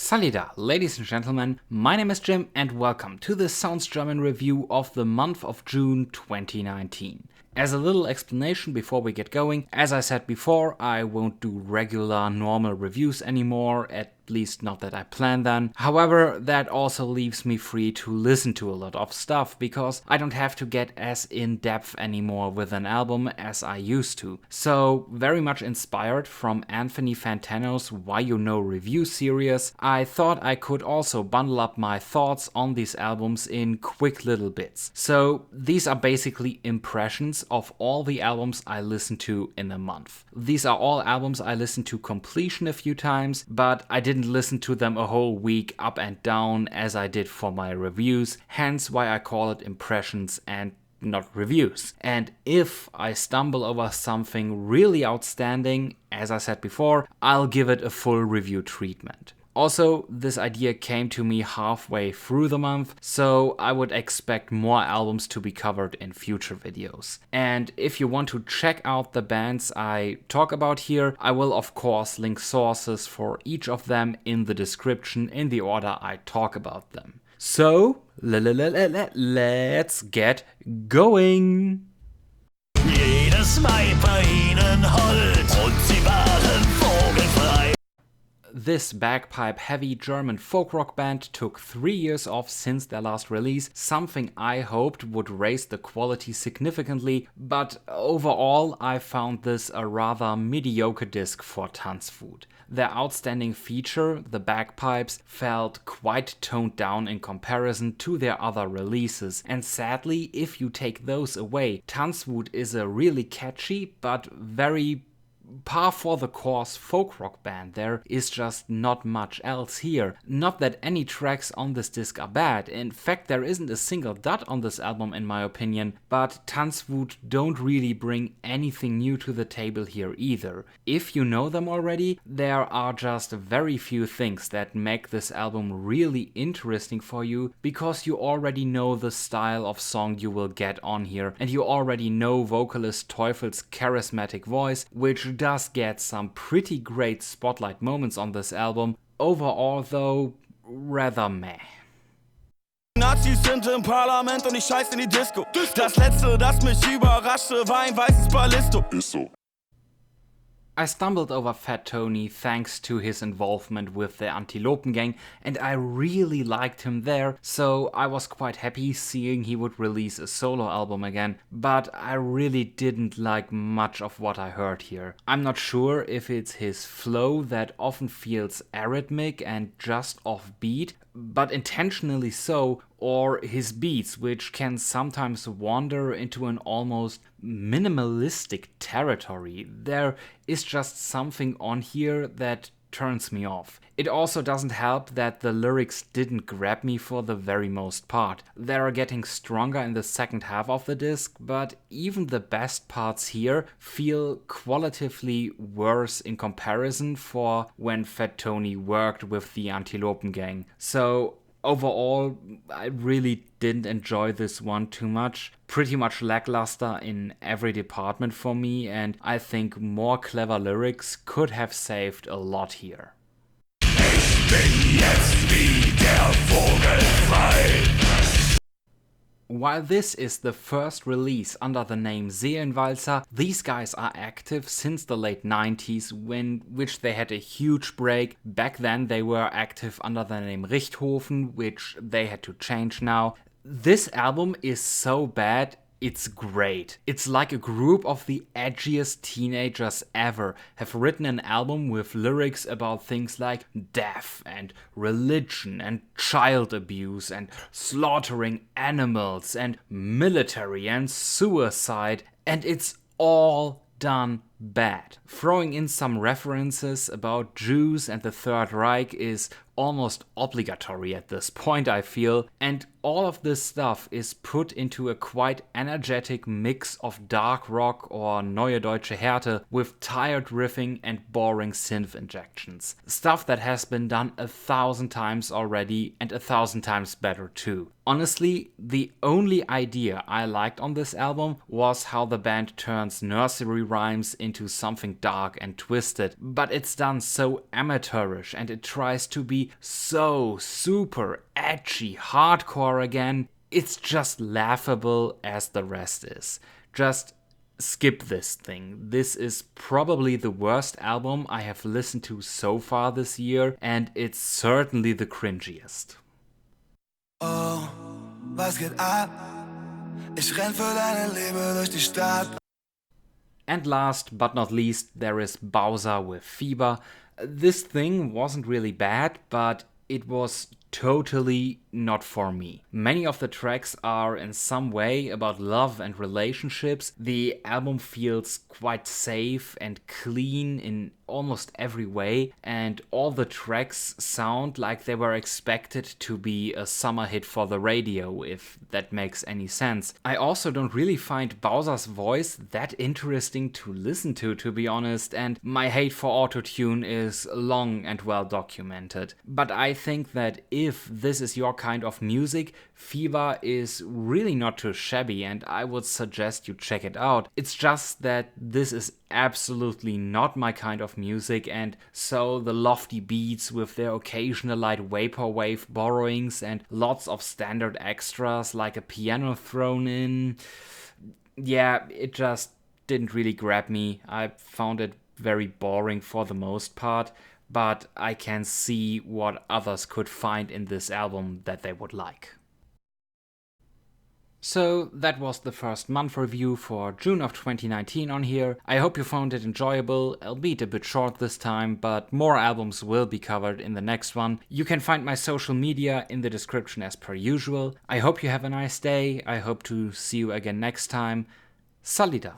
Salida, ladies and gentlemen, my name is Jim and welcome to the Sounds German review of the month of June 2019. As a little explanation before we get going, as I said before, I won't do regular normal reviews anymore, at least not that I plan them. However, that also leaves me free to listen to a lot of stuff, because I don't have to get as in-depth anymore with an album as I used to. So, very much inspired from Anthony Fantano's Why You Know review series, I thought I could also bundle up my thoughts on these albums in quick little bits. So, these are basically impressions of all the albums I listened to in a month. These are all albums I listened to completion a few times, but I didn't listen to them a whole week up and down as I did for my reviews, hence why I call it impressions and not reviews. And if I stumble over something really outstanding, as I said before, I'll give it a full review treatment. Also, this idea came to me halfway through the month, so I would expect more albums to be covered in future videos. And if you want to check out the bands I talk about here, I will of course link sources for each of them in the description in the order I talk about them. So, let's get going! Jedes Weib bei ihnen hold und sie waren vogelfrei. This bagpipe-heavy German folk rock band took 3 years off since their last release, something I hoped would raise the quality significantly, but overall I found this a rather mediocre disc for Tanzwut. Their outstanding feature, the bagpipes, felt quite toned down in comparison to their other releases, and sadly, if you take those away, Tanzwut is a really catchy but very par for the course folk rock band. There is just not much else here. Not that any tracks on this disc are bad, in fact there isn't a single dud on this album in my opinion, but Tanzwut don't really bring anything new to the table here either. If you know them already, there are just very few things that make this album really interesting for you, because you already know the style of song you will get on here, and you already know vocalist Teufel's charismatic voice, which does get some pretty great spotlight moments on this album. Overall though, rather meh. Nazis sind im Parlament und ich scheiß in die Disco. Das letzte, das mich überraschte, war ein weißes Ballisto. Ist so. I stumbled over Fatoni thanks to his involvement with the Antilopen Gang, and I really liked him there, so I was quite happy seeing he would release a solo album again, but I really didn't like much of what I heard here. I'm not sure if it's his flow that often feels arrhythmic and just offbeat, but intentionally so, or his beats, which can sometimes wander into an almost minimalistic territory. There is just something on here that turns me off. It also doesn't help that the lyrics didn't grab me for the very most part. They are getting stronger in the second half of the disc, but even the best parts here feel qualitatively worse in comparison for when Fatoni worked with the Antilopen Gang. So overall, I really didn't enjoy this one too much. Pretty much lackluster in every department for me, and I think more clever lyrics could have saved a lot here. Ich bin jetzt wie der Vogel frei. While this is the first release under the name Seelenwalzer, these guys are active since the late 90s, which they had a huge break. Back then they were active under the name Richthofen, which they had to change now. This album is so bad, it's great. It's like a group of the edgiest teenagers ever have written an album with lyrics about things like death and religion and child abuse and slaughtering animals and military and suicide, and it's all done bad. Throwing in some references about Jews and the Third Reich is almost obligatory at this point, I feel, and all of this stuff is put into a quite energetic mix of dark rock or Neue Deutsche Härte with tired riffing and boring synth injections. Stuff that has been done 1,000 times already and 1,000 times better too. Honestly, the only idea I liked on this album was how the band turns nursery rhymes into something dark and twisted, but it's done so amateurish and it tries to be so super edgy hardcore again. It's just laughable as the rest is. Just skip this thing. This is probably the worst album I have listened to so far this year, and it's certainly the cringiest. Oh, was geht ab? Ich renn für deine Liebe durch die Stadt. And last but not least, there is Bausa with Fieber. This thing wasn't really bad, but it was totally not for me. Many of the tracks are in some way about love and relationships. The album feels quite safe and clean in almost every way, and all the tracks sound like they were expected to be a summer hit for the radio, if that makes any sense. I also don't really find Bausa's voice that interesting to listen to be honest, and my hate for autotune is long and well documented. But I think that if this is your kind of music, Fieber is really not too shabby, and I would suggest you check it out. It's just that this is absolutely not my kind of music, and so the lofty beats with their occasional light vaporwave borrowings and lots of standard extras like a piano thrown in, yeah, it just didn't really grab me. I found it very boring for the most part, but I can see what others could find in this album that they would like. So that was the first month review for June of 2019 on here. I hope you found it enjoyable, albeit a bit short this time, but more albums will be covered in the next one. You can find my social media in the description as per usual. I hope you have a nice day. I hope to see you again next time. Salita.